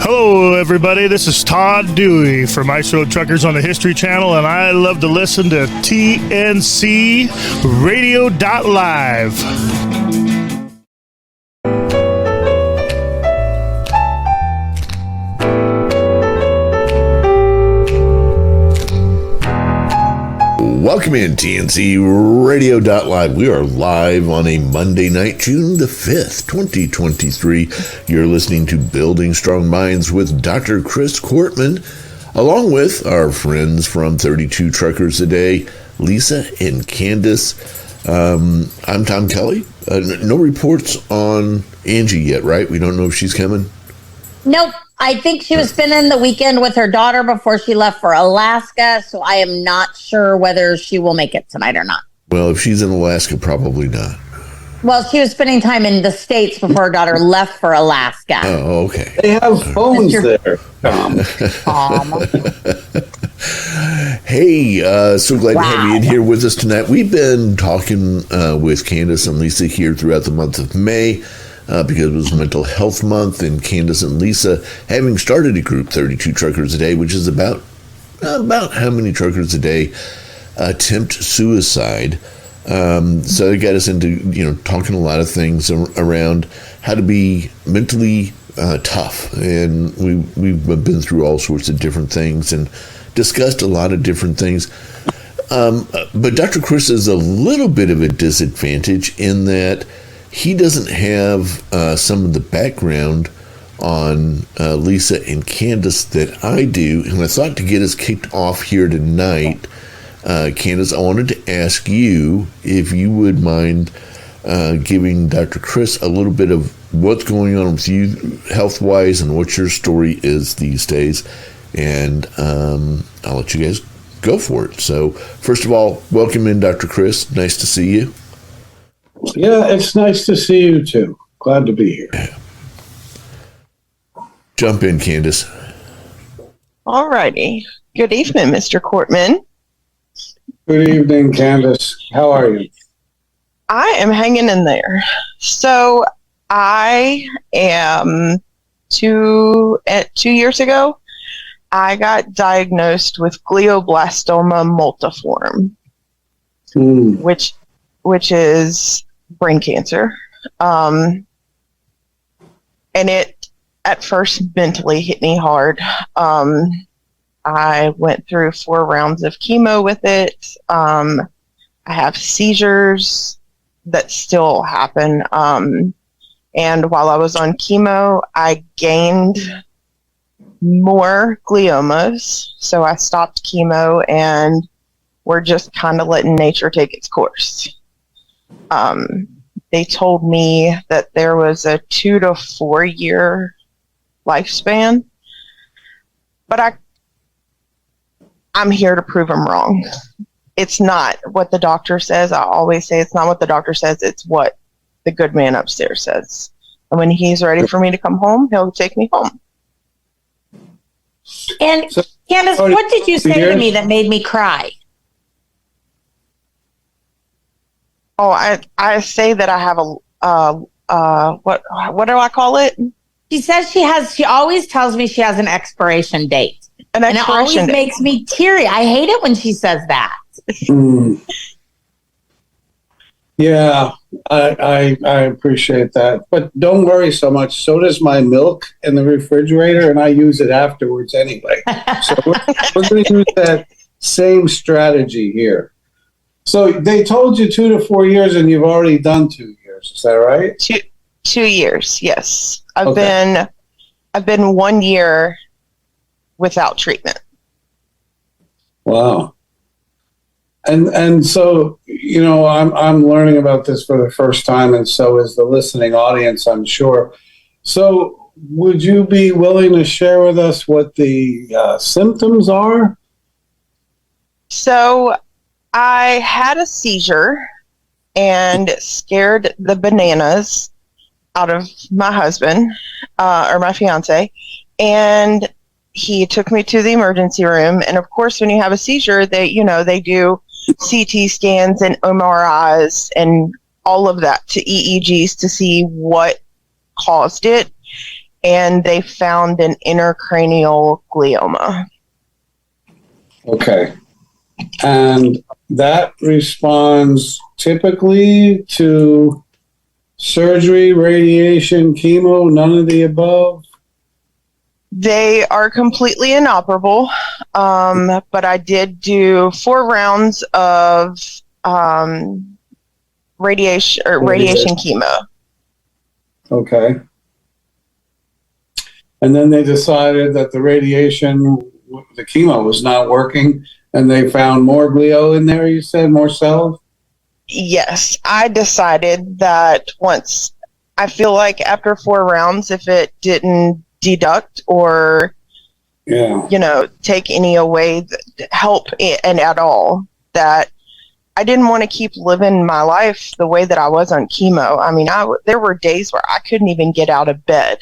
Hello, everybody. This is Todd Dewey from Ice Road Truckers on the History Channel, and I love to listen to TNC Radio.live. Welcome in TNC Radio.live. We are live on a Monday night, June the 5th, 2023. You're listening to Building Strong Minds with Dr. Chris Kortman, along with our friends from 32 Truckers a Day, Lisa and Candace. I'm Tom Kelly. No reports on Angie yet, right? We don't know if she's coming? Nope. I think she was spending the weekend with her daughter before she left for Alaska, so I am not sure whether she will make it tonight or not. Well, if she's in Alaska, probably not. Well, she was spending time in the States before her daughter left for Alaska. Oh, okay. They have phones there, Tom. Hey, so glad to have you in here with us tonight. We've been talking with Candace and Lisa here throughout the month of May. Because it was Mental Health Month, and Candace and Lisa having started a group, 32 Truckers a Day, which is about how many truckers a day attempt suicide. So it got us into talking a lot of things around how to be mentally tough, and we've been through all sorts of different things and discussed a lot of different things. But Dr. Chris is a little bit of a disadvantage in that he doesn't have some of the background on Lisa and Candace that I do. And I thought to get us kicked off here tonight, Candace, I wanted to ask you if you would mind giving Dr. Chris a little bit of what's going on with you health-wise and what your story is these days. And I'll let you guys go for it. So first of all, welcome in, Dr. Chris. Nice to see you. Yeah, it's nice to see you too. Glad to be here. Jump in, Candace. All righty. Good evening, Mr. Kortman. Good evening, Candace. How are you? I am hanging in there. So I am 2 years ago, I got diagnosed with glioblastoma multiforme, which is brain cancer. And it at first mentally hit me hard. I went through 4 rounds of chemo with it. I have seizures that still happen. And while I was on chemo, I gained more gliomas. So I stopped chemo and we're just kind of letting nature take its course. They told me that there was a 2 to 4 year lifespan, but I'm here to prove them wrong. It's not what the doctor says. I always say it's not what the doctor says. It's what the good man upstairs says. And when he's ready for me to come home, he'll take me home. And Candace, what did you say to me that made me cry? Oh, I say that I have what do I call it? She says she always tells me she has an expiration date. And it always makes me teary. I hate it when she says that. Yeah, I appreciate that. But don't worry so much. So does my milk in the refrigerator, and I use it afterwards anyway. So we're going to use that same strategy here. So they told you 2 to 4 years, and you've already done 2 years. Is that right? 2 years, yes. I've been 1 year without treatment. Wow. And so, I'm learning about this for the first time, and so is the listening audience, I'm sure. So would you be willing to share with us what the symptoms are? So I had a seizure and scared the bananas out of my husband, or my fiance, and he took me to the emergency room. And of course, when you have a seizure, they do CT scans and MRIs and all of that to EEGs to see what caused it. and they found an intracranial glioma. Okay. And that responds typically to surgery, radiation, chemo, none of the above? They are completely inoperable, but I did do 4 rounds of radiation chemo. Okay. And then they decided that the chemo was not working, and they found more glio in there, you said, more cells? Yes, I decided that once, I feel like after 4 rounds, if it didn't deduct or, take any away, help and at all, that I didn't want to keep living my life the way that I was on chemo. I mean, there were days where I couldn't even get out of bed.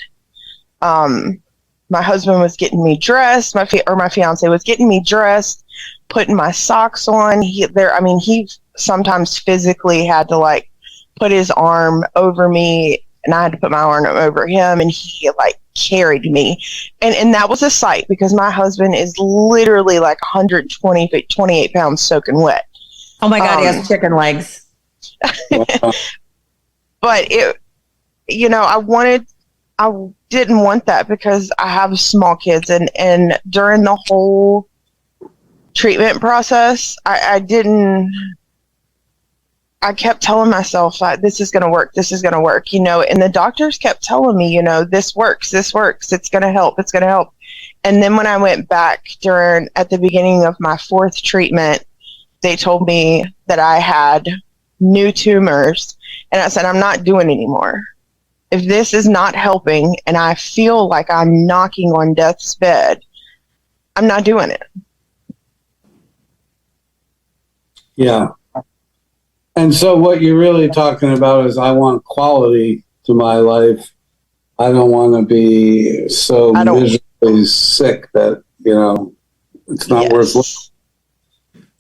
My husband was getting me dressed, my fiance was getting me dressed, putting my socks on. He sometimes physically had to like put his arm over me, and I had to put my arm over him, and he like carried me. And that was a sight, because my husband is literally like 28 pounds soaking wet. Oh my God, he has chicken legs. But I didn't want that, because I have small kids, and during the whole treatment process, I kept telling myself, this is going to work, and the doctors kept telling me, this works, it's going to help. And then when I went back at the beginning of my 4th treatment, they told me that I had new tumors, and I said, I'm not doing anymore. If this is not helping and I feel like I'm knocking on death's bed, I'm not doing it. Yeah. And so what you're really talking about is, I want quality to my life. I don't want to be so miserably sick that, it's not worth living.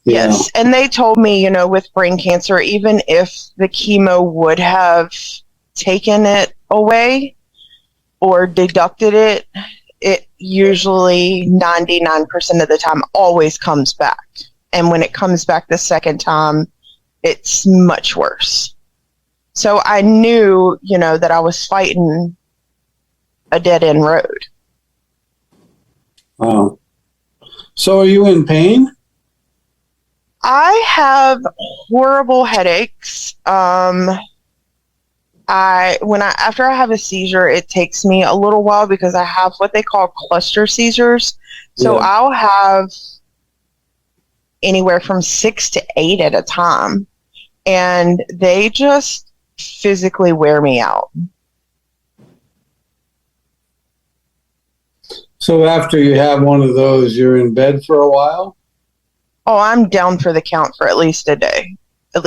Yes. And they told me, with brain cancer, even if the chemo would have taken it away or deducted it, it usually 99% of the time always comes back. And when it comes back the second time, it's much worse. So I knew, that I was fighting a dead end road. Wow. So are you in pain? I have horrible headaches. After I have a seizure, it takes me a little while, because I have what they call cluster seizures. So I'll have anywhere from 6 to 8 at a time, and they just physically wear me out. So after you have one of those, you're in bed for a while? Oh, I'm down for the count for at least a day. But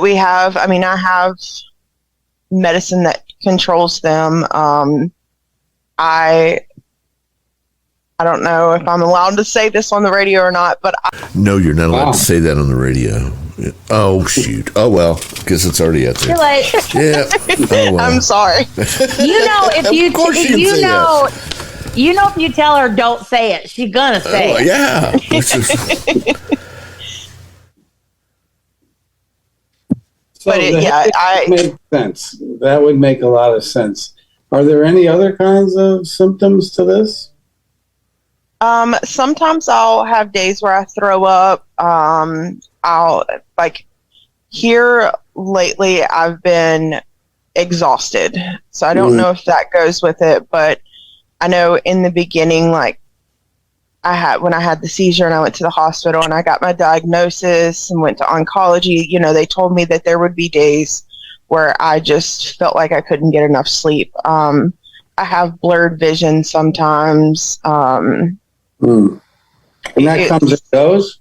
I have medicine that controls them. I don't know if I'm allowed to say this on the radio or not, but No, you're not allowed to say that on the radio. Oh, shoot. Oh, well, because it's already out there. Too late. Yeah. Oh, well. I'm sorry. If you tell her don't say it, she's gonna say it. Yeah. But makes sense. That would make a lot of sense. Are there any other kinds of symptoms to this? Sometimes I'll have days where I throw up. Here lately, I've been exhausted. So I don't know if that goes with it, but I know in the beginning, when I had the seizure and I went to the hospital and I got my diagnosis and went to oncology, they told me that there would be days where I just felt like I couldn't get enough sleep. I have blurred vision sometimes. And that comes and goes?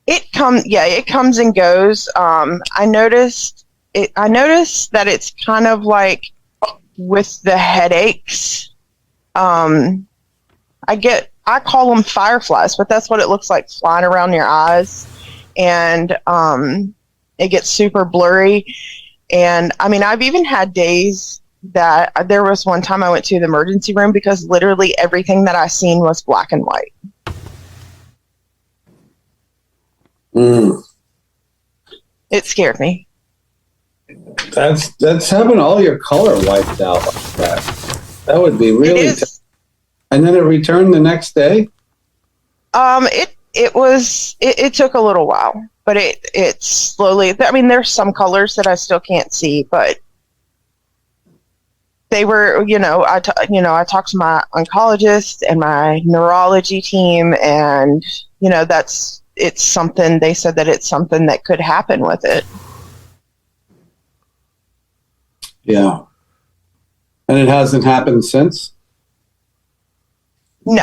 It comes and goes. I noticed that it's kind of like with the headaches. I call them fireflies, but that's what it looks like flying around your eyes, and it gets super blurry. And I mean, I've even had days that there was one time I went to the emergency room because literally everything that I seen was black and white. It scared me. That's having all your color wiped out like that. That would be really and then it returned the next day? It took a little while, but it slowly, I mean, there's some colors that I still can't see, but they were, I talked to my oncologist and my neurology team, and, it's something, they said that it's something that could happen with it. Yeah. And it hasn't happened since? No,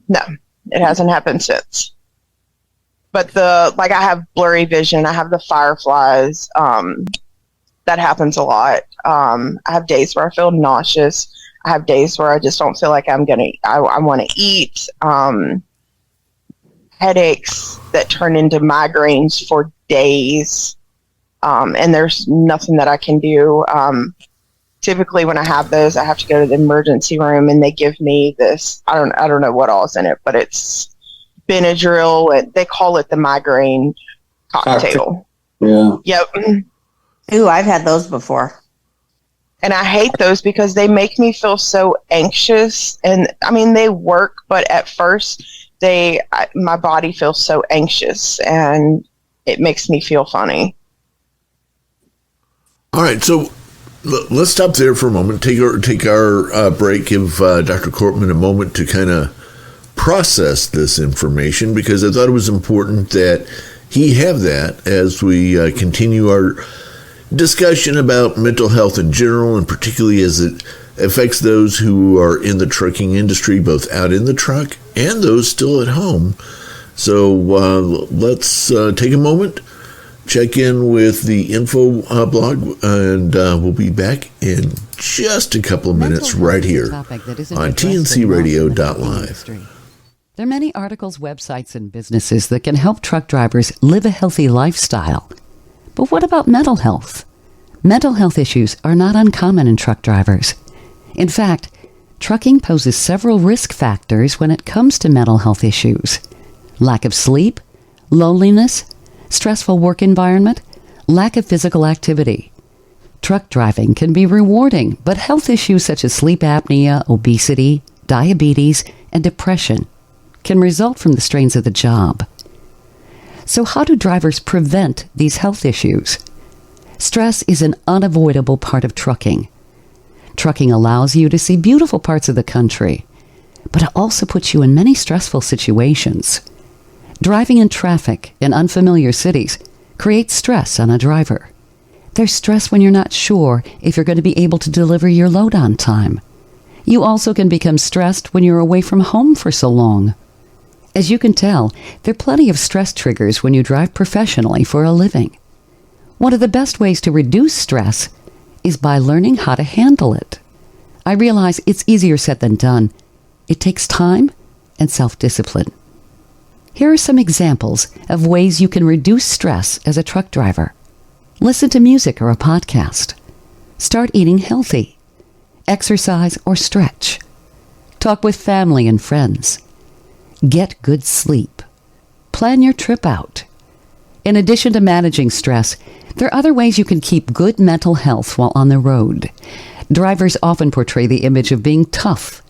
it hasn't happened since. But I have blurry vision. I have the fireflies. That happens a lot. I have days where I feel nauseous. I have days where I just don't feel like I want to eat. Headaches that turn into migraines for days. And there's nothing that I can do. Typically when I have those, I have to go to the emergency room and they give me this, I don't know what all's in it, but it's Benadryl, and they call it the migraine cocktail. Yeah. Yep. Ooh, I've had those before. And I hate those because they make me feel so anxious. And I mean, they work, but at first my body feels so anxious and it makes me feel funny. All right. So let's stop there for a moment. Take our break. Give Dr. Cortman a moment to kind of process this information, because I thought it was important that he have that as we continue our discussion about mental health in general, and particularly as it affects those who are in the trucking industry, both out in the truck and those still at home. So let's take a moment, check in with the info blog, and we'll be back in just a couple of minutes right here on tncradio.live. There are many articles, websites, and businesses that can help truck drivers live a healthy lifestyle. But what about mental health? Mental health issues are not uncommon in truck drivers. In fact, trucking poses several risk factors when it comes to mental health issues. Lack of sleep, loneliness, stressful work environment, lack of physical activity. Truck driving can be rewarding, but health issues such as sleep apnea, obesity, diabetes, and depression can result from the strains of the job. So how do drivers prevent these health issues? Stress is an unavoidable part of trucking. Trucking allows you to see beautiful parts of the country, but it also puts you in many stressful situations. Driving in traffic in unfamiliar cities creates stress on a driver. There's stress when you're not sure if you're going to be able to deliver your load on time. You also can become stressed when you're away from home for so long. As you can tell, there are plenty of stress triggers when you drive professionally for a living. One of the best ways to reduce stress is by learning how to handle it. I realize it's easier said than done. It takes time and self-discipline. Here are some examples of ways you can reduce stress as a truck driver. Listen to music or a podcast. Start eating healthy. Exercise or stretch. Talk with family and friends. Get good sleep. Plan your trip out. In addition to managing stress, there are other ways you can keep good mental health while on the road. Drivers often portray the image of being tough.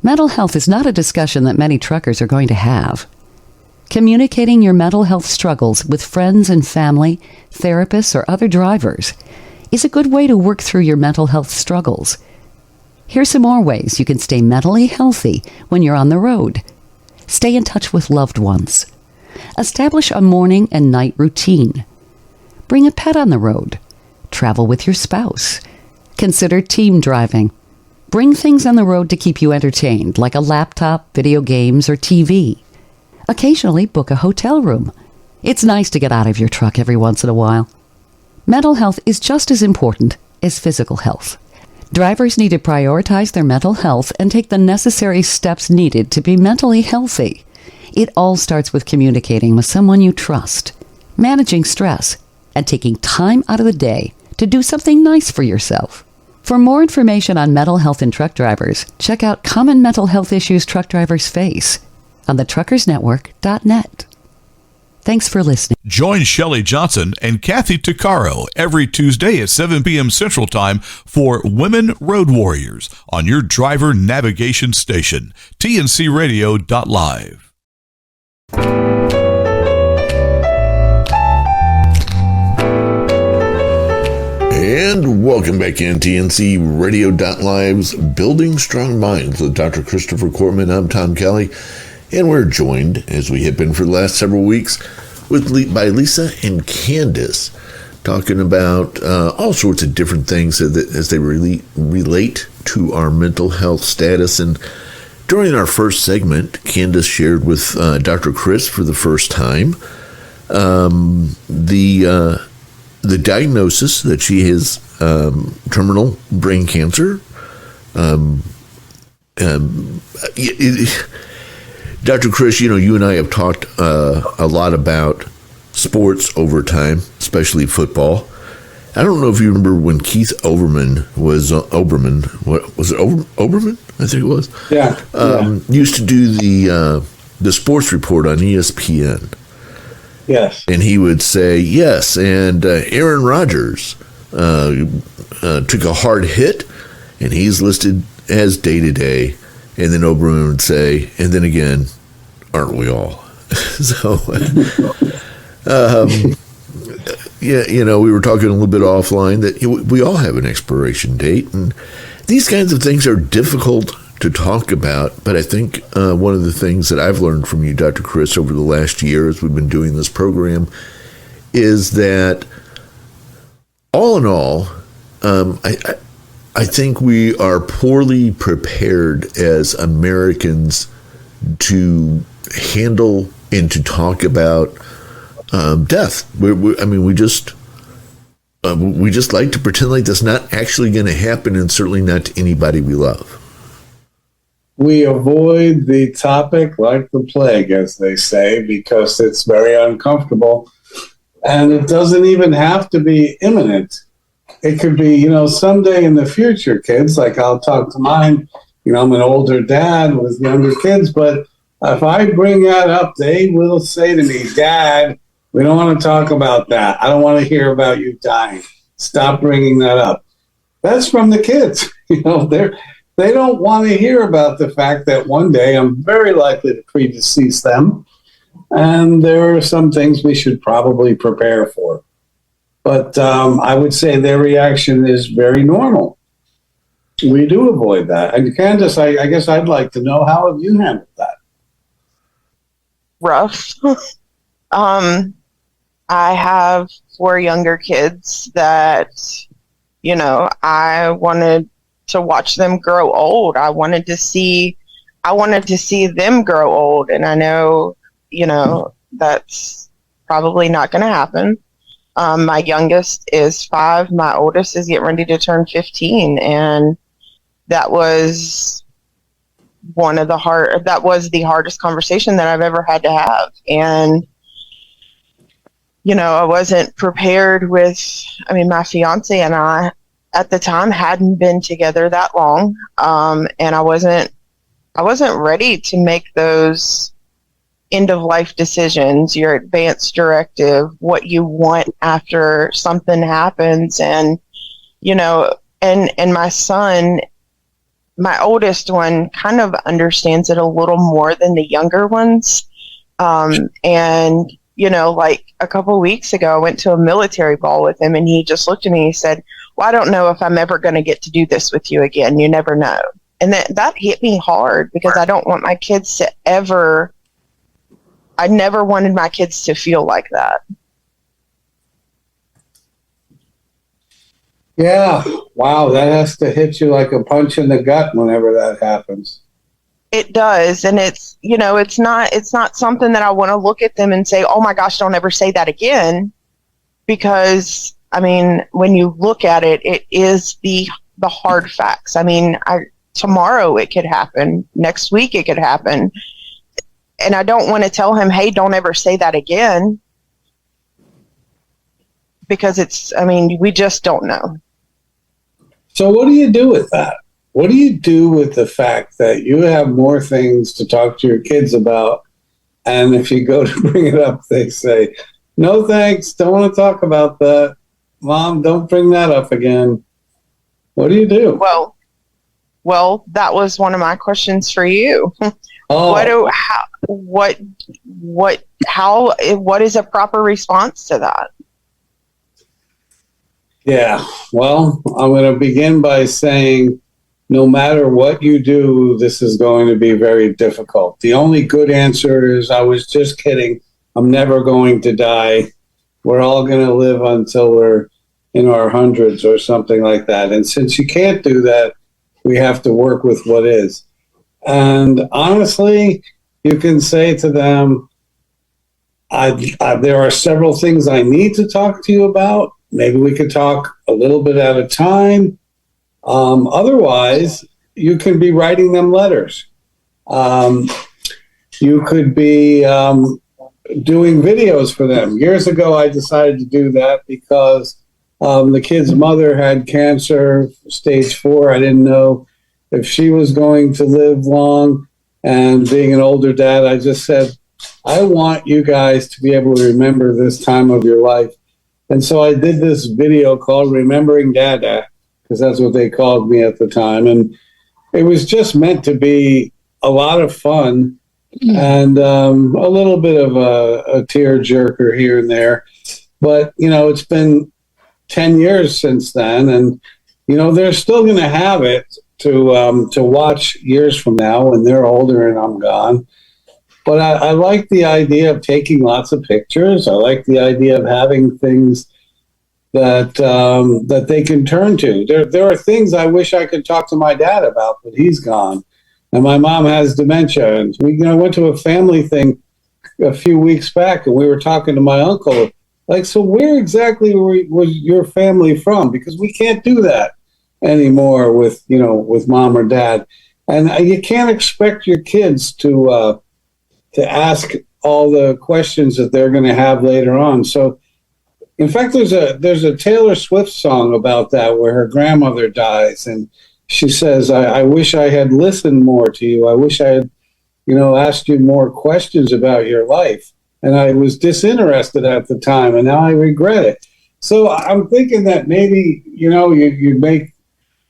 Mental health is not a discussion that many truckers are going to have. Communicating your mental health struggles with friends and family, therapists, or other drivers is a good way to work through your mental health struggles. Here's some more ways you can stay mentally healthy when you're on the road. Stay in touch with loved ones. Establish a morning and night routine. Bring a pet on the road. Travel with your spouse. Consider team driving. Bring things on the road to keep you entertained, like a laptop, video games, or TV. Occasionally book a hotel room. It's nice to get out of your truck every once in a while. Mental health is just as important as physical health. Drivers need to prioritize their mental health and take the necessary steps needed to be mentally healthy. It all starts with communicating with someone you trust, managing stress, and taking time out of the day to do something nice for yourself. For more information on mental health in truck drivers, check out Common Mental Health Issues Truck Drivers Face on thetruckersnetwork.net. Thanks for listening. Join Shelley Johnson and Kathy Tuccaro every Tuesday at 7 p.m. Central Time for Women Road Warriors on your driver navigation station, tncradio.live. And welcome back in TNC Radio.live's Building Strong Minds with Dr. Christopher Cortman. I'm Tom Kelly, and we're joined, as we have been for the last several weeks, by Lisa and Candace, talking about all sorts of different things as they relate to our mental health status. And during our first segment, Candace shared with Dr. Chris for the first time the diagnosis that she has terminal brain cancer. Dr. Chris, you and I have talked a lot about sports over time, especially football. I don't know if you remember when Keith Olbermann was Oberman. What was it? Oberman? I think it was. Yeah. Used to do the sports report on ESPN. Yes. And he would say, yes, and Aaron Rodgers took a hard hit, and he's listed as day-to-day. And then Oberman would say, and then again, aren't we all? So, we were talking a little bit offline that we all have an expiration date. And these kinds of things are difficult to talk about. But I think one of the things that I've learned from you, Dr. Chris, over the last year as we've been doing this program is that all in all, I think we are poorly prepared as Americans to handle and to talk about death. We just like to pretend like that's not actually going to happen, and certainly not to anybody we love. We avoid the topic like the plague, as they say, because it's very uncomfortable, and it doesn't even have to be imminent. It could be, someday in the future, kids, like I'll talk to mine, I'm an older dad with younger kids, but if I bring that up, they will say to me, Dad, we don't want to talk about that. I don't want to hear about you dying. Stop bringing that up. That's from the kids. They don't want to hear about the fact that one day I'm very likely to predecease them. And there are some things we should probably prepare for. But I would say their reaction is very normal. We do avoid that. And Candace, I guess I'd like to know, how have you handled that? Rough. I have 4 younger kids that, I wanted to watch them grow old. I wanted to see them grow old. And I know, that's probably not going to happen. My youngest is 5. My oldest is getting ready to turn 15. And that was the hardest conversation that I've ever had to have. And, I wasn't prepared my fiance and I at the time hadn't been together that long. And I wasn't ready to make those end of life decisions, your advance directive, what you want after something happens. And, and my son, my oldest one, kind of understands it a little more than the younger ones. And, like a couple of weeks ago, I went to a military ball with him, and he just looked at me and he said, well, I don't know if I'm ever going to get to do this with you again. You never know. And that hit me hard, because I don't want my kids to I never wanted my kids to feel like that. Yeah. Wow. That has to hit you like a punch in the gut whenever that happens. It does. And it's, it's not something that I want to look at them and say, oh my gosh, don't ever say that again. Because when you look at it, it is the hard facts. Tomorrow it could happen. Next week it could happen. And I don't want to tell him, hey, don't ever say that again. because I mean, we just don't know. So what do you do with that? What do you do with the fact that you have more things to talk to your kids about? And if you go to bring it up, they say, no, thanks. Don't want to talk about that. Mom, don't bring that up again. What do you do? Well, that was one of my questions for you. Oh. What is a proper response to that? Yeah, well, I'm going to begin by saying no matter what you do, this is going to be very difficult. The only good answer is I was just kidding. I'm never going to die. We're all going to live until we're in our hundreds or something like that. And since you can't do that, we have to work with what is. And honestly, you can say to them, there are several things I need to talk to you about. Maybe we could talk a little bit at a time. Otherwise, you can be writing them letters. You could be doing videos for them. Years ago, I decided to do that because the kid's mother had cancer, stage 4. I didn't know if she was going to live long. And being an older dad, I just said, I want you guys to be able to remember this time of your life. And so I did this video called Remembering Dada, because that's what they called me at the time. And it was just meant to be a lot of fun and a little bit of a tear jerker here and there. But, it's been 10 years since then. And, they're still going to have it to watch years from now when they're older and I'm gone. But I like the idea of taking lots of pictures. I like the idea of having things that they can turn to. There are things I wish I could talk to my dad about, but he's gone. And my mom has dementia. And we went to a family thing a few weeks back, and we were talking to my uncle. Like, so where exactly was your family from? Because we can't do that anymore with mom or dad. And you can't expect your kids to ask all the questions that they're going to have later on. So, in fact, there's a Taylor Swift song about that where her grandmother dies, and she says, I wish I had listened more to you. I wish I had, asked you more questions about your life. And I was disinterested at the time, and now I regret it. So I'm thinking that maybe, you make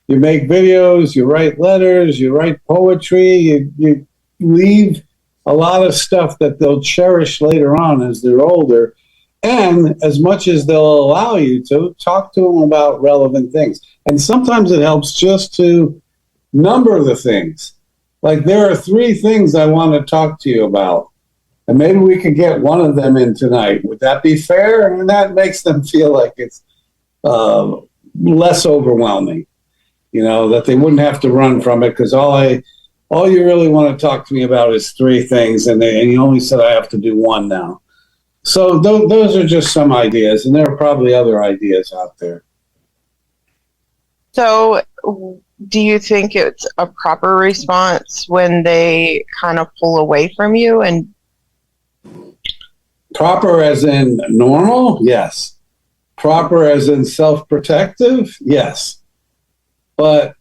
videos, you write letters, you write poetry, you leave a lot of stuff that they'll cherish later on as they're older. And as much as they'll allow you to, talk to them about relevant things. And sometimes it helps just to number the things. Like, there are 3 things I want to talk to you about. And maybe we could get one of them in tonight. Would that be fair? And that makes them feel like it's less overwhelming. That they wouldn't have to run from it, because all you really want to talk to me about is 3 things, and you only said I have to do 1 now. So those are just some ideas, and there are probably other ideas out there. So do you think it's a proper response when they kind of pull away from you? And proper as in normal? Yes. Proper as in self-protective? Yes. But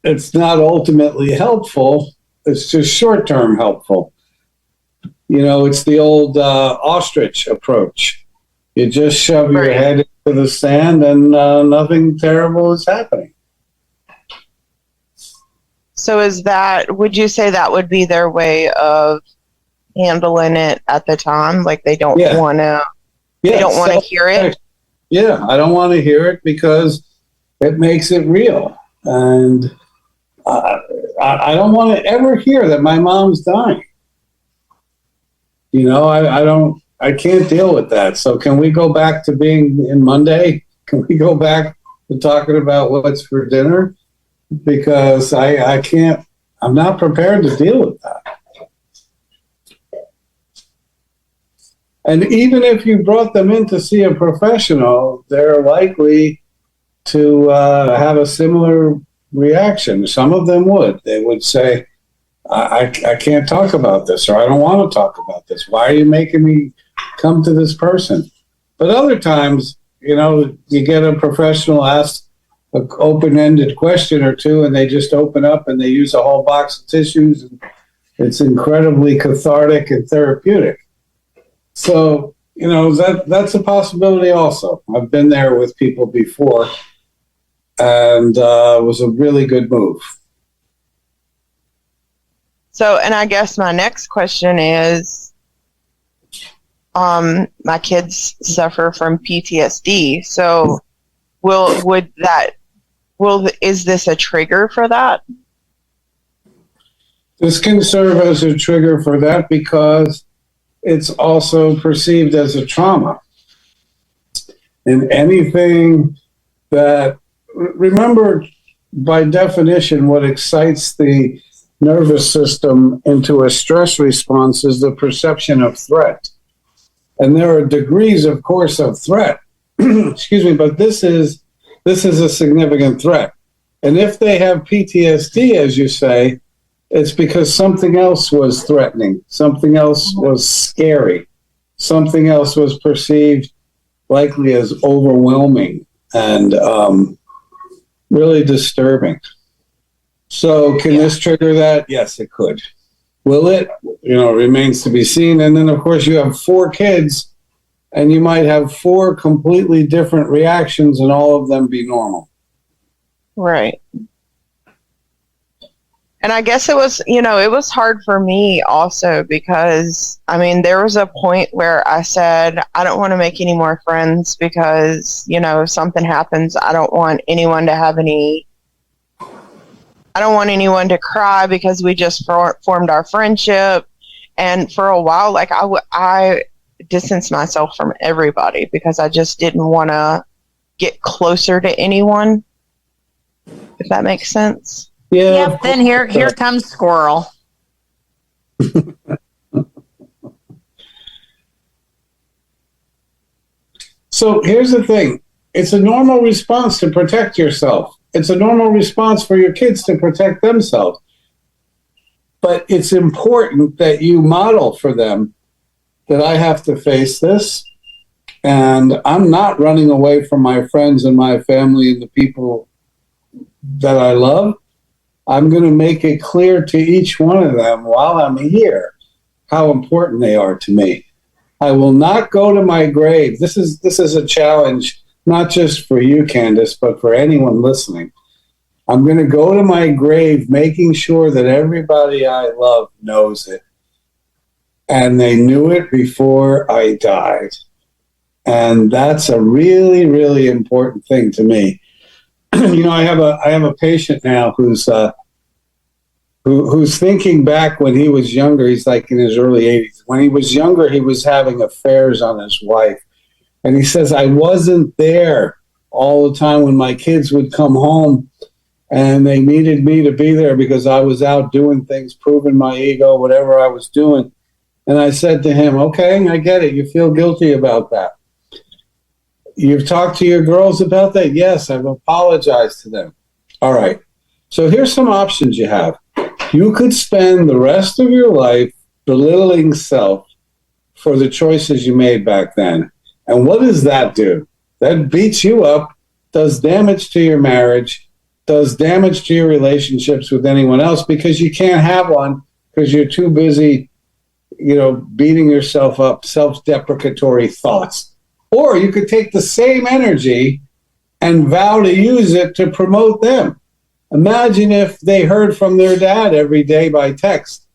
it's not ultimately helpful. It's just short-term helpful. It's the old ostrich approach. You just shove your head into the sand and nothing terrible is happening. So would you say that would be their way of handling it at the time? Like, they don't want to, they don't want to hear it? Yeah, I don't want to hear it because it makes it real. And I don't want to ever hear that my mom's dying. I can't deal with that. So can we go back to being in Monday? Can we go back to talking about what's for dinner? Because I can't, I'm not prepared to deal with that. And even if you brought them in to see a professional, they're likely to have a similar reaction. Some of them would. They would say, I can't talk about this, or I don't want to talk about this. Why are you making me come to this person? But other times, you get a professional ask an open-ended question or two, and they just open up and they use a whole box of tissues. And it's incredibly cathartic and therapeutic. So, that's a possibility also. I've been there with people before, and it was a really good move. So, and I guess my next question is, my kids suffer from PTSD. So is this a trigger for that? This can serve as a trigger for that because it's also perceived as a trauma. And anything that, remember, by definition, what excites the nervous system into a stress response is the perception of threat. And there are degrees, of course, of threat. Excuse me, but this is a significant threat. And if they have PTSD, as you say, it's because something else was threatening, something else was scary, something else was perceived likely as overwhelming and really disturbing. So can this trigger that? Yes, it could. Will it? Remains to be seen. And then, of course, you have 4 kids, and you might have 4 completely different reactions, and all of them be normal. Right. And I guess it was hard for me also because, there was a point where I said, I don't want to make any more friends because, if something happens, I don't want anyone to cry because we just formed our friendship. And for a while, I distanced myself from everybody because I just didn't want to get closer to anyone, if that makes sense. Yeah. Yep. Then here comes Squirrel. So here's the thing. It's a normal response to protect yourself. It's a normal response for your kids to protect themselves. But it's important that you model for them that I have to face this. And I'm not running away from my friends and my family and the people that I love. I'm going to make it clear to each one of them while I'm here how important they are to me. I will not go to my grave. This is a challenge, not just for you, Candace, but for anyone listening. I'm going to go to my grave making sure that everybody I love knows it. And they knew it before I died. And that's a really, really important thing to me. I have a patient now who's thinking back when he was younger. He's like in his early 80s. When he was younger, he was having affairs on his wife. And he says, I wasn't there all the time when my kids would come home and they needed me to be there because I was out doing things, proving my ego, whatever I was doing. And I said to him, okay, I get it. You feel guilty about that. You've talked to your girls about that? Yes, I've apologized to them. All right. So here's some options you have. You could spend the rest of your life belittling self for the choices you made back then. And what does that do? That beats you up, does damage to your marriage, does damage to your relationships with anyone else because you can't have one because you're too busy, beating yourself up, self-deprecatory thoughts. Or you could take the same energy and vow to use it to promote them. Imagine if they heard from their dad every day by text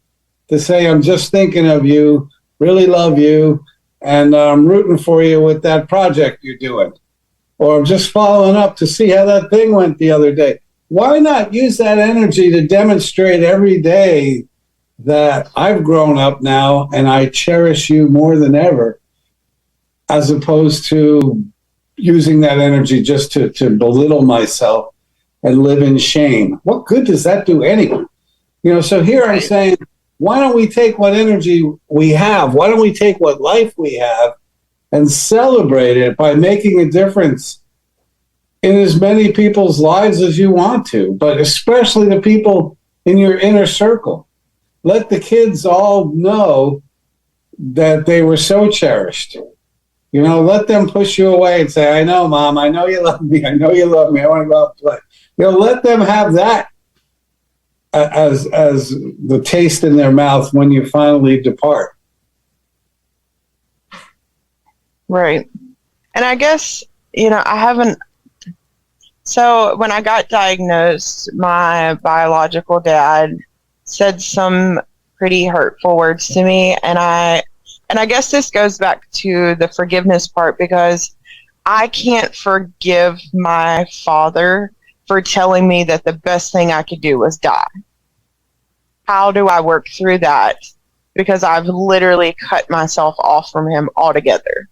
to say, I'm just thinking of you, really love you, and I'm rooting for you with that project you're doing. Or I'm just following up to see how that thing went the other day. Why not use that energy to demonstrate every day that I've grown up now and I cherish you more than ever, as opposed to using that energy just to belittle myself and live in shame? What good does that do anyone? So here I'm saying, why don't we take what energy we have? Why don't we take what life we have and celebrate it by making a difference in as many people's lives as you want to, but especially the people in your inner circle. Let the kids all know that they were so cherished Let them push you away and say, I know, Mom, I know you love me. I know you love me. I want to go out and play. Let them have that as the taste in their mouth when you finally depart. Right. And I guess, I haven't. So when I got diagnosed, my biological dad said some pretty hurtful words to me. And I guess this goes back to the forgiveness part, because I can't forgive my father for telling me that the best thing I could do was die. How do I work through that? Because I've literally cut myself off from him altogether.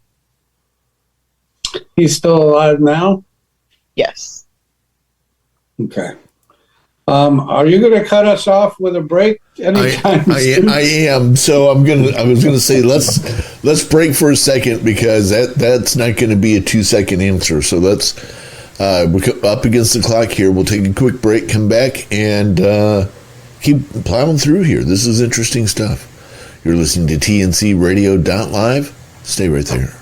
He's still alive now? Yes. Okay. Are you going to cut us off with a break anytime soon? I am. So I was gonna say let's break for a second, because that's not going to be a 2-second answer. So we're up against the clock here. We'll take a quick break, come back, and keep plowing through here. This is interesting stuff. You're listening to TNC Radio.live. Stay right there.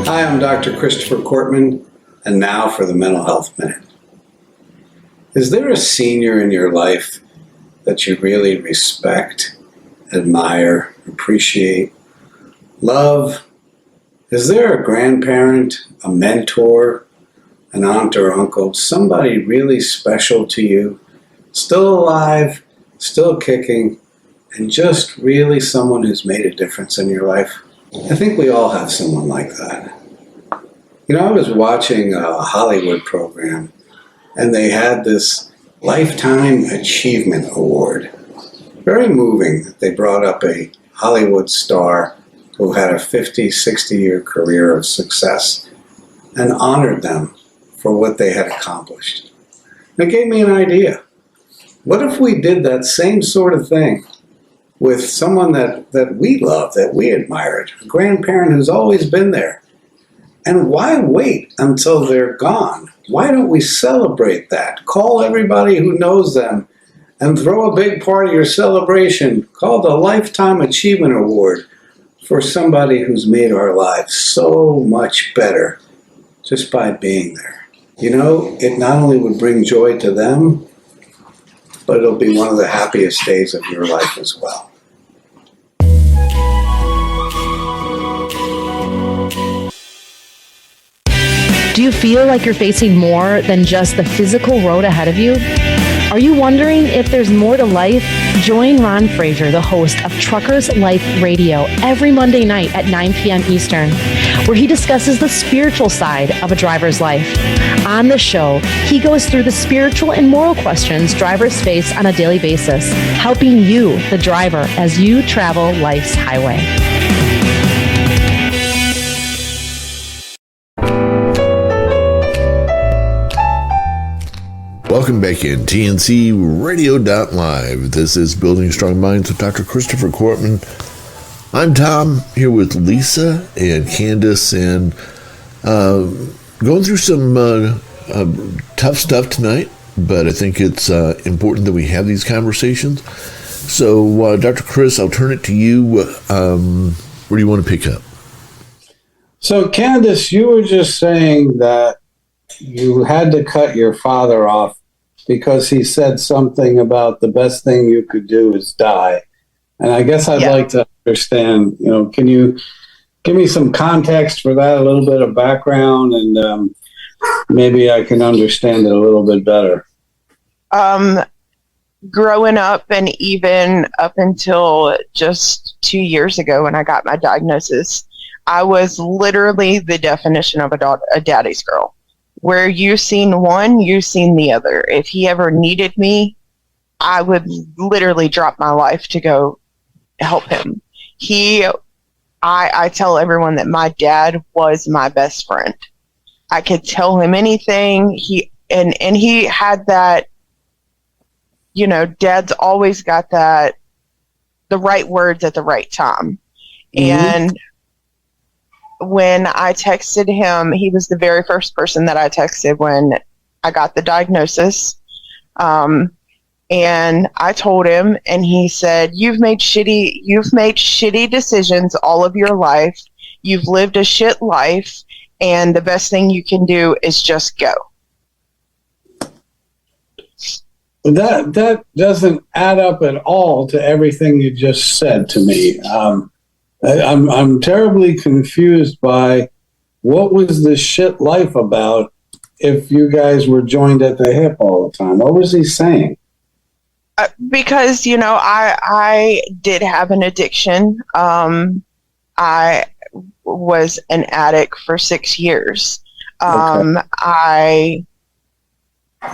Hi, I'm Dr. Christopher Cortman, and now for the Mental Health Minute. Is there a senior in your life that you really respect, admire, appreciate, love? Is there a grandparent, a mentor, an aunt or uncle, somebody really special to you, still alive, still kicking, and just really someone who's made a difference in your life? I think we all have someone like that. I was watching a Hollywood program, and they had this Lifetime Achievement Award. Very moving that they brought up a Hollywood star who had a 50, 60-year career of success and honored them for what they had accomplished. It gave me an idea. What if we did that same sort of thing with someone that we love, that we admired, a grandparent who's always been there? And why wait until they're gone? Why don't we celebrate that? Call everybody who knows them and throw a big part of your celebration called a Lifetime Achievement Award for somebody who's made our lives so much better just by being there. It not only would bring joy to them, but it'll be one of the happiest days of your life as well. Do you feel like you're facing more than just the physical road ahead of you? Are you wondering if there's more to life? Join Ron Fraser, the host of Truckers Life Radio, every Monday night at 9 p.m. Eastern, where he discusses the spiritual side of a driver's life. On the show, he goes through the spiritual and moral questions drivers face on a daily basis, helping you, the driver, as you travel life's highway. Welcome back in TNC Radio.live. This is Building Strong Minds with Dr. Christopher Cortman. I'm Tom, here with Lisa and Candace, and going through some tough stuff tonight, but I think it's important that we have these conversations. So, Dr. Chris, I'll turn it to you. Where do you want to pick up? So, Candace, you were just saying that you had to cut your father off because he said something about the best thing you could do is die. And I guess I'd like to understand, can you give me some context for that, a little bit of background, and maybe I can understand it a little bit better. Growing up, and even up until just 2 years ago when I got my diagnosis, I was literally the definition of a daddy's girl. Where you seen one, you seen the other. If he ever needed me, I would literally drop my life to go help him. I tell everyone that my dad was my best friend. I could tell him anything. He had that, dad's always got the right words at the right time. Mm-hmm. And when I texted him, he was the very first person that I texted when I got the diagnosis. And And I told him, and he said, you've made shitty decisions all of your life. You've lived a shit life, and the best thing you can do is just go. That doesn't add up at all to everything you just said to me. I'm terribly confused by what was the shit life about if you guys were joined at the hip all the time. What was he saying? Because, I did have an addiction. I was an addict for 6 years. Okay. I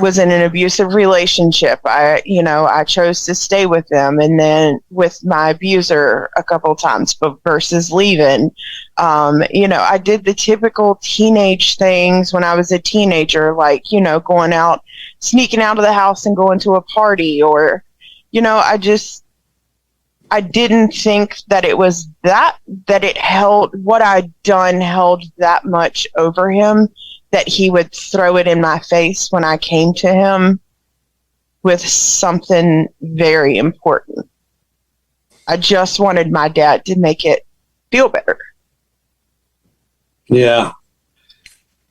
was in an abusive relationship. I chose to stay with them, and then with my abuser a couple times, but versus leaving. I did the typical teenage things when I was a teenager, like, going out, sneaking out of the house and going to a party, or, I didn't think that it was that it held, what I'd done held that much over him, that he would throw it in my face when I came to him with something very important. I just wanted my dad to make it feel better. Yeah.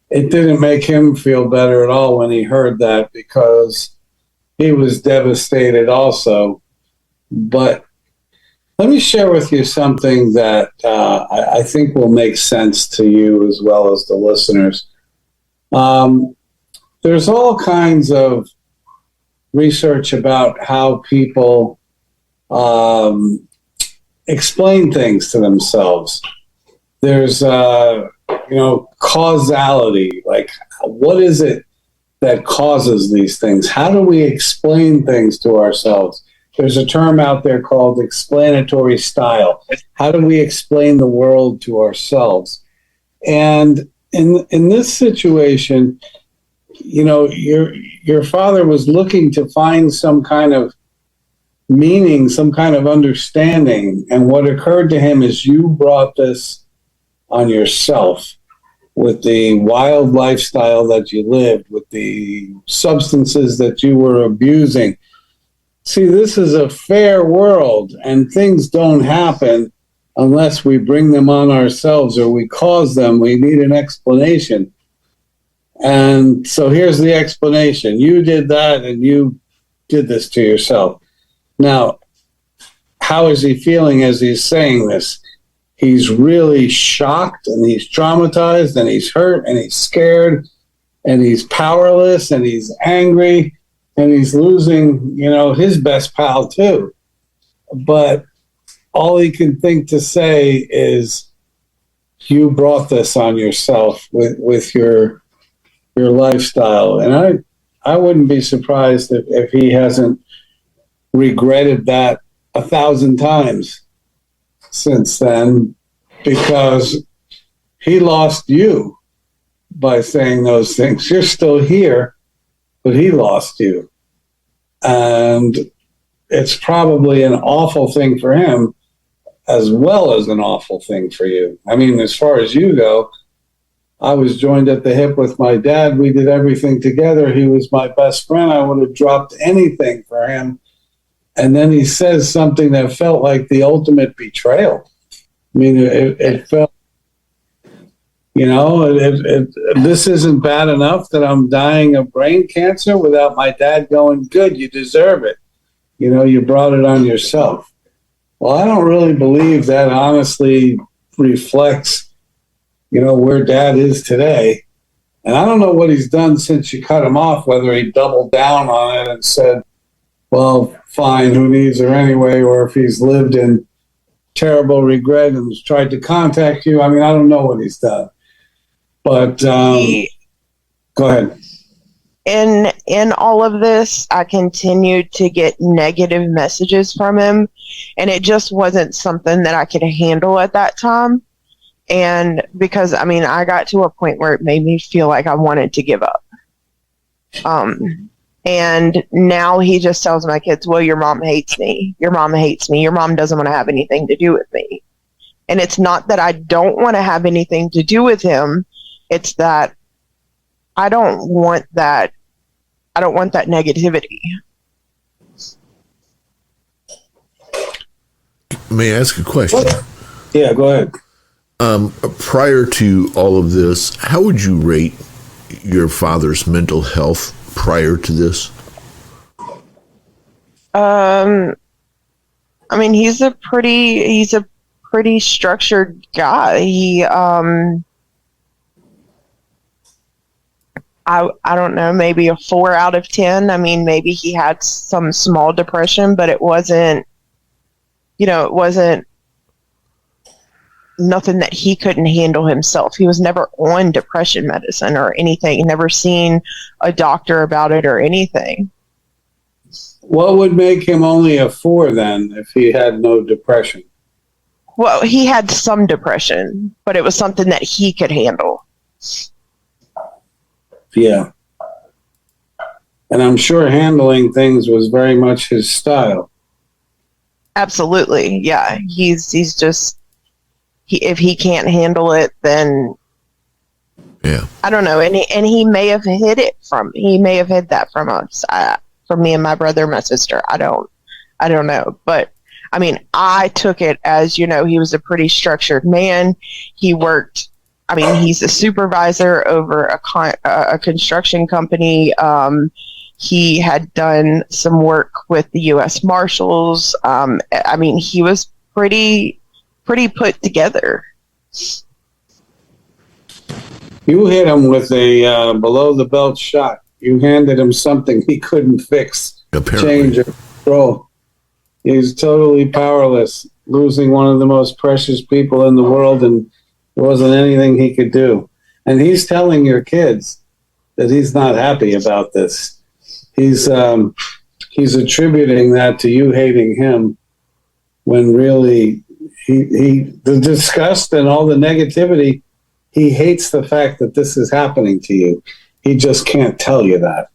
It didn't make him feel better at all when he heard that, because he was devastated also. But let me share with you something that I think will make sense to you as well as the listeners. There's all kinds of research about how people explain things to themselves. There's, causality. Like, what is it that causes these things? How do we explain things to ourselves? There's a term out there called explanatory style. How do we explain the world to ourselves? And in this situation, your father was looking to find some kind of meaning, some kind of understanding. And what occurred to him is you brought this on yourself with the wild lifestyle that you lived, with the substances that you were abusing. See, this is a fair world, and things don't happen unless we bring them on ourselves or we cause them. We need an explanation. And so here's the explanation. You did that, and you did this to yourself. Now, how is he feeling as he's saying this? He's really shocked, and he's traumatized, and he's hurt, and he's scared, and he's powerless, and he's angry, and he's losing, his best pal too. But all he can think to say is, you brought this on yourself with your lifestyle. And I wouldn't be surprised if he hasn't regretted that 1,000 times since then, because he lost you by saying those things. You're still here, but he lost you. And it's probably an awful thing for him as well as an awful thing for you. I mean, as far as you go, I was joined at the hip with my dad. We did everything together. He was my best friend. I would have dropped anything for him. And then he says something that felt like the ultimate betrayal. I mean, it felt, this isn't bad enough that I'm dying of brain cancer without my dad going, good, you deserve it. You brought it on yourself. Well, I don't really believe that honestly reflects, where dad is today. And I don't know what he's done since you cut him off, whether he doubled down on it and said, well, fine, who needs her anyway, or if he's lived in terrible regret and has tried to contact you. I mean, I don't know what he's done. But go ahead. In all of this, I continued to get negative messages from him, and it just wasn't something that I could handle at that time. And because, I got to a point where it made me feel like I wanted to give up. And now he just tells my kids, well, your mom hates me. Your mom hates me. Your mom doesn't want to have anything to do with me. And it's not that I don't want to have anything to do with him. It's that I don't want that. I don't want that negativity. May I ask a question? Yeah, go ahead. Prior to all of this, how would you rate your father's mental health prior to this? I mean, he's a pretty structured guy. I don't know, maybe a 4 out of 10. I mean, maybe he had some small depression, but it wasn't nothing that he couldn't handle himself. He was never on depression medicine or anything, never seen a doctor about it or anything. What would make him only a 4 then if he had no depression? Well, he had some depression, but it was something that he could handle. Yeah. And I'm sure handling things was very much his style. Absolutely. Yeah. He's just, if he can't handle it, then Yeah. I don't know. And he may have hid that from us, from me and my brother and my sister. I don't know. But I mean, I took it as, he was a pretty structured man. He worked, he's a supervisor over a construction company. He had done some work with the U.S. Marshals. He was pretty put together. You hit him with a below the belt shot. You handed him something he couldn't fix, Apparently. change, or control. He's totally powerless, losing one of the most precious people in the world, and there wasn't anything he could do. And he's telling your kids that he's not happy about this. He's attributing that to you hating him, when really the disgust and all the negativity, he hates the fact that this is happening to you. He just can't tell you that.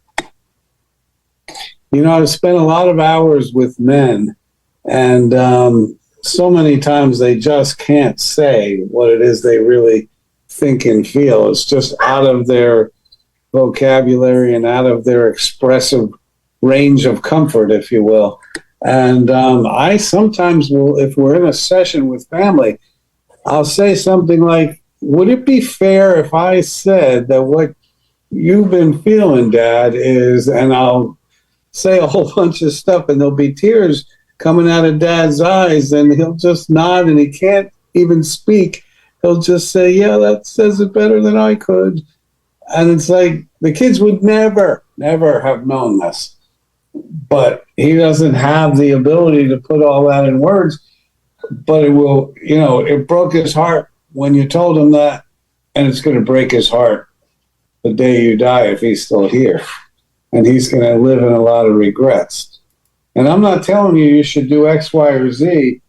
I've spent a lot of hours with men, and so many times they just can't say what it is they really think and feel. It's just out of their vocabulary and out of their expressive range of comfort, if you will. And I sometimes will, if we're in a session with family, I'll say something like, would it be fair if I said that what you've been feeling, Dad, is, and I'll say a whole bunch of stuff, and there'll be tears coming out of Dad's eyes, and he'll just nod, and he can't even speak. He'll just say, yeah, that says it better than I could. And it's like, the kids would never have known this. But he doesn't have the ability to put all that in words. But it will, it broke his heart when you told him that, and it's going to break his heart the day you die if he's still here. And he's going to live in a lot of regrets. And I'm not telling you should do X, Y, or Z,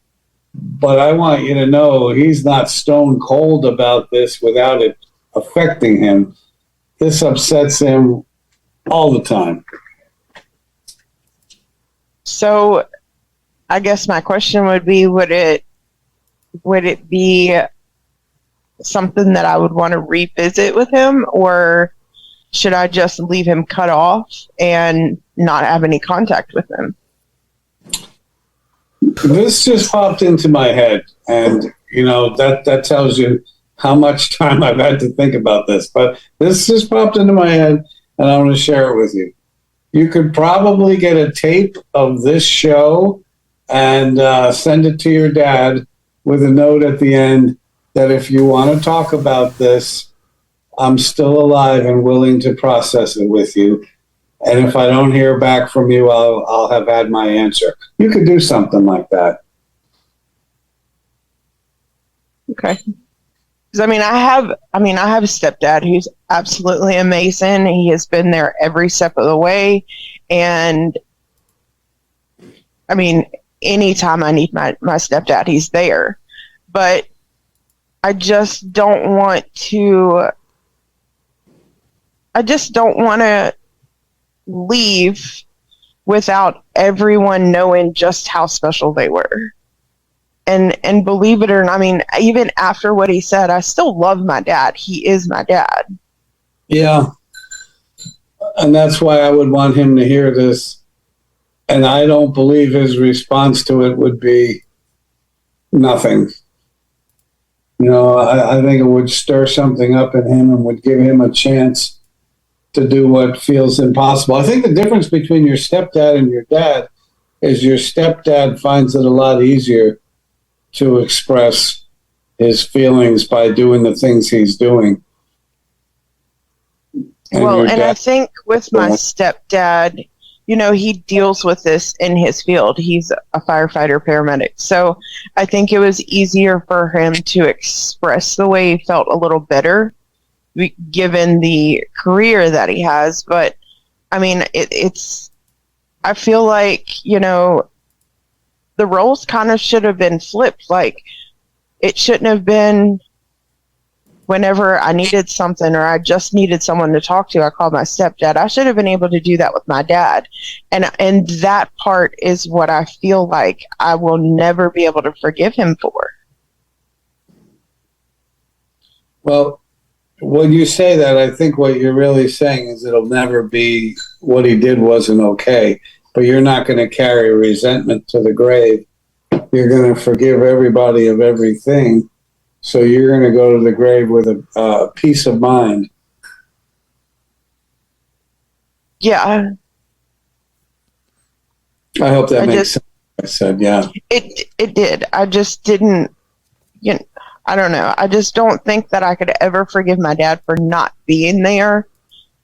but I want you to know he's not stone cold about this without it affecting him. This upsets him all the time. So I guess my question would be, would it be something that I would want to revisit with him, or should I just leave him cut off and not have any contact with him? This just popped into my head, and that tells you how much time I've had to think about this. But this just popped into my head, and I want to share it with you. You could probably get a tape of this show and send it to your dad with a note at the end that if you want to talk about this, I'm still alive and willing to process it with you. And if I don't hear back from you, I'll have had my answer. You could do something like that. Okay. Because I have a stepdad who's absolutely amazing. He has been there every step of the way, and anytime I need my stepdad, he's there. But I just don't want to leave without everyone knowing just how special they were. And believe it or not, even after what he said, I still love my dad. He is my dad. Yeah. And that's why I would want him to hear this. And I don't believe his response to it would be, Nothing. I think it would stir something up in him and would give him a chance to do what feels impossible. I think the difference between your stepdad and your dad is your stepdad finds it a lot easier to express his feelings by doing the things he's doing. I think with my stepdad, he deals with this in his field. He's a firefighter paramedic. So I think it was easier for him to express the way he felt a little better given the career that he has. But I mean, I feel like, the roles kind of should have been flipped. Like, it shouldn't have been whenever I needed something or I just needed someone to talk to, I called my stepdad. I should have been able to do that with my dad. And that part is what I feel like I will never be able to forgive him for. Well, when you say that, I think what you're really saying is it'll never be what he did wasn't okay, but you're not going to carry resentment to the grave. You're going to forgive everybody of everything. So you're going to go to the grave with a peace of mind. Yeah. I hope that makes sense. I said, yeah. It did. I just didn't, I don't know. I just don't think that I could ever forgive my dad for not being there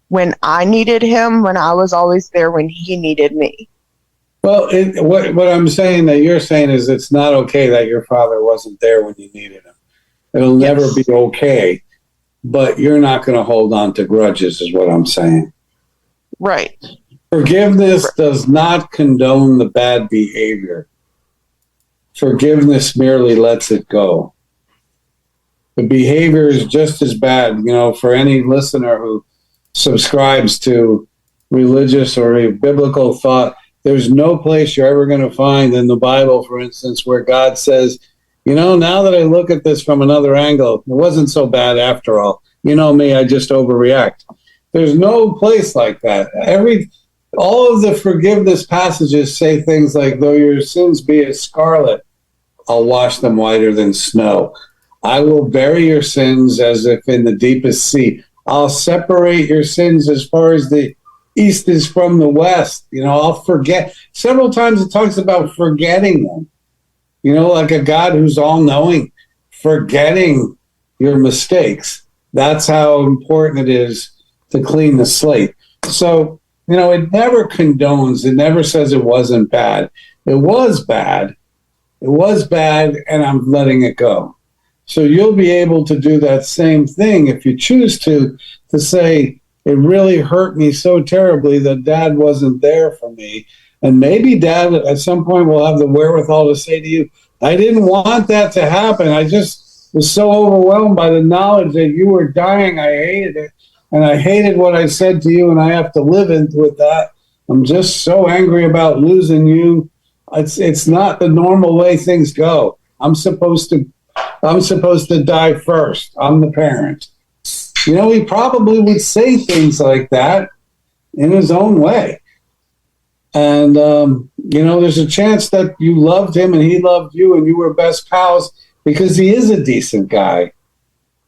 when I needed him, when I was always there when he needed me. Well, what I'm saying that you're saying is it's not okay that your father wasn't there when you needed him. It'll never be okay, but you're not going to hold on to grudges is what I'm saying. Right. Forgiveness does not condone the bad behavior. Forgiveness merely lets it go. The behavior is just as bad, for any listener who subscribes to religious or a biblical thought. There's no place you're ever going to find in the Bible, for instance, where God says, now that I look at this from another angle, it wasn't so bad after all. You know me, I just overreact. There's no place like that. All of the forgiveness passages say things like, though your sins be as scarlet, I'll wash them whiter than snow. I will bury your sins as if in the deepest sea. I'll separate your sins as far as the east is from the west. I'll forget. Several times it talks about forgetting them. Like a God who's all-knowing, forgetting your mistakes. That's how important it is to clean the slate. So, it never condones. It never says it wasn't bad. It was bad. It was bad, and I'm letting it go. So you'll be able to do that same thing if you choose to say, it really hurt me so terribly that Dad wasn't there for me. And maybe Dad at some point will have the wherewithal to say to you, I didn't want that to happen. I just was so overwhelmed by the knowledge that you were dying. I hated it. And I hated what I said to you, and I have to live with that. I'm just so angry about losing you. It's not the normal way things go. I'm supposed to die first. I'm the parent. He probably would say things like that in his own way. And, there's a chance that you loved him and he loved you and you were best pals because he is a decent guy.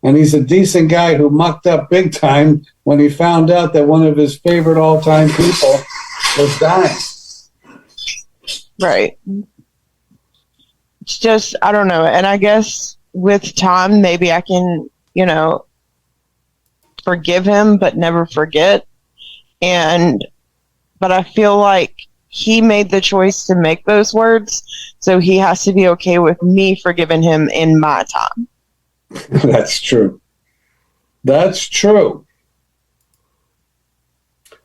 And he's a decent guy who mucked up big time when he found out that one of his favorite all-time people was dying. Right. It's just, I don't know. And I guess with time, maybe I can, forgive him, but never forget. But I feel like he made the choice to make those words, so he has to be okay with me forgiving him in my time. That's true. That's true.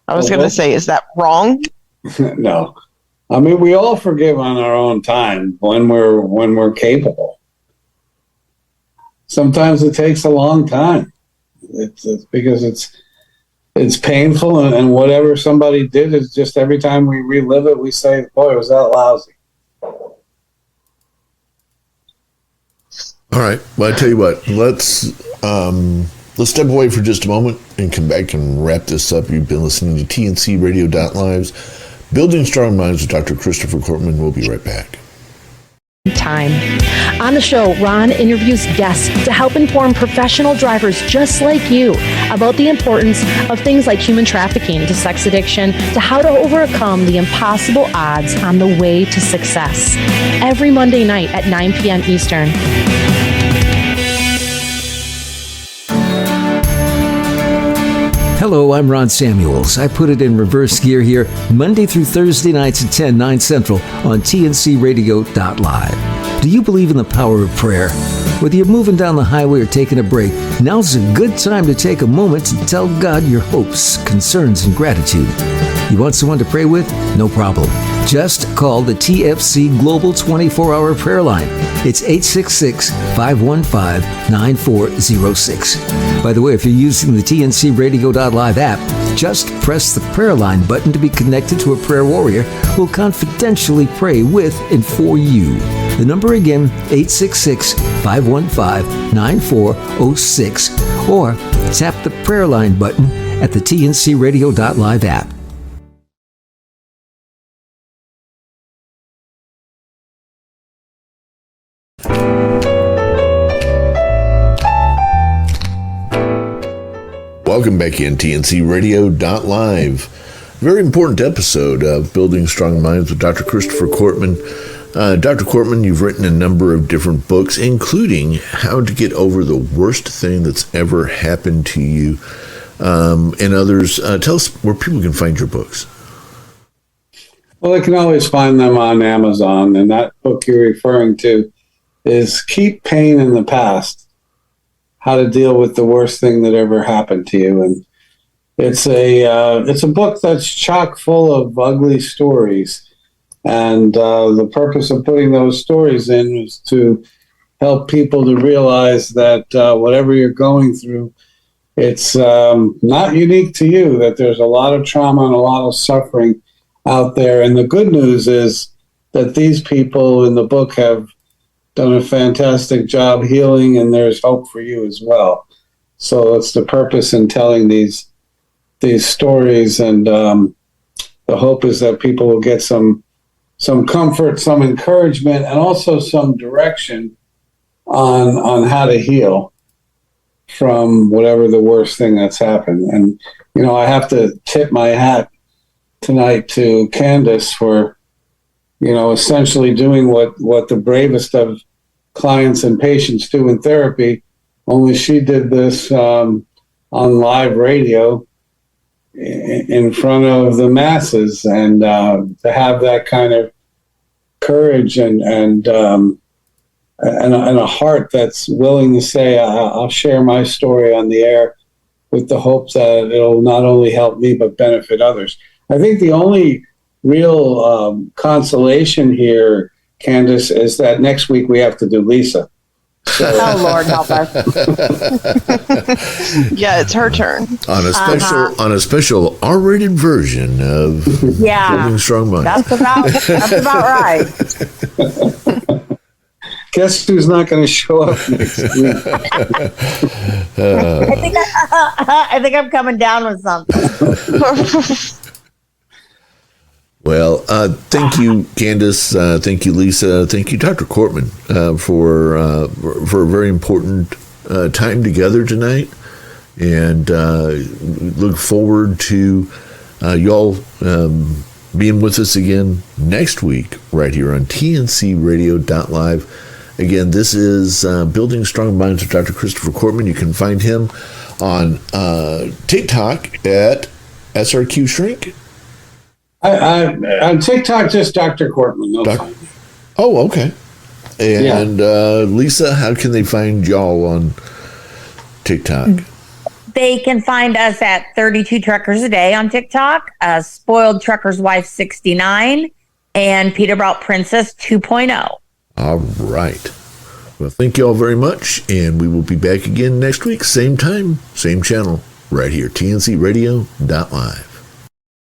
I was going to say, is that wrong? No. I mean, we all forgive on our own time when we're capable. Sometimes it takes a long time. It's because it's painful, and whatever somebody did is just every time we relive it, we say, boy, was that lousy. All right. Well, I tell you what, let's step away for just a moment and come back and wrap this up. You've been listening to TNC Radio.Live's Building Strong Minds with Dr. Christopher Cortman. We'll be right back. Time. On the show, Ron interviews guests to help inform professional drivers just like you about the importance of things like human trafficking to sex addiction, to how to overcome the impossible odds on the way to success. Every Monday night at 9 p.m. Eastern. Hello, I'm Ron Samuels. I put it in reverse gear here Monday through Thursday nights at 10, 9 Central on tncradio.live. Do you believe in the power of prayer? Whether you're moving down the highway or taking a break, now's a good time to take a moment to tell God your hopes, concerns, and gratitude. You want someone to pray with? No problem. Just call the TFC Global 24-Hour Prayer Line. It's 866-515-9406. By the way, if you're using the tncradio.live app, just press the prayer line button to be connected to a prayer warrior who will confidentially pray with and for you. The number again, 866-515-9406, or tap the prayer line button at the tncradio.live app. Welcome back in tncradio.live. Very important episode of Building Strong Minds with Dr. Christopher Cortman. Dr. Cortman, you've written a number of different books, including How to Get Over the Worst Thing That's Ever Happened to You, and others. Tell us where people can find your books. Well, they can always find them on Amazon, and that book you're referring to is Keep Pain in the Past, How to Deal with the Worst Thing That Ever Happened to You. And it's a book that's chock full of ugly stories. And the purpose of putting those stories in is to help people to realize that whatever you're going through, it's not unique to you, that there's a lot of trauma and a lot of suffering out there. And the good news is that these people in the book have done a fantastic job healing, and there's hope for you as well. So it's the purpose in telling these stories, and the hope is that people will get some comfort, some encouragement, and also some direction on how to heal from whatever the worst thing that's happened. And, I have to tip my hat tonight to Candace for, essentially doing what the bravest of clients and patients do in therapy, only she did this on live radio in front of the masses, and to have that kind of courage and a heart that's willing to say, I'll share my story on the air with the hope that it'll not only help me but benefit others. I think the only real consolation here, Candace, is that next week we have to do Lisa. So, Oh, Lord, help us. Yeah, it's her turn. On a special R-rated version of Building Strong Minds. That's about right. guess who's not going to show up next week? I think I'm coming down with something. Well, thank you, Candace. Thank you, Lisa. Thank you, Dr. Cortman, for a very important time together tonight. And look forward to y'all being with us again next week right here on tncradio.live. Again, this is Building Strong Minds with Dr. Christopher Cortman. You can find him on TikTok at SRQ Shrink. On TikTok, just Dr. Cortman. Oh, okay. And Lisa, how can they find y'all on TikTok? They can find us at 32 Truckers a Day on TikTok, Spoiled Trucker's Wife 69, and Peterborough Princess 2.0. All right. Well, thank you all very much, and we will be back again next week, same time, same channel, right here, tncradio.live.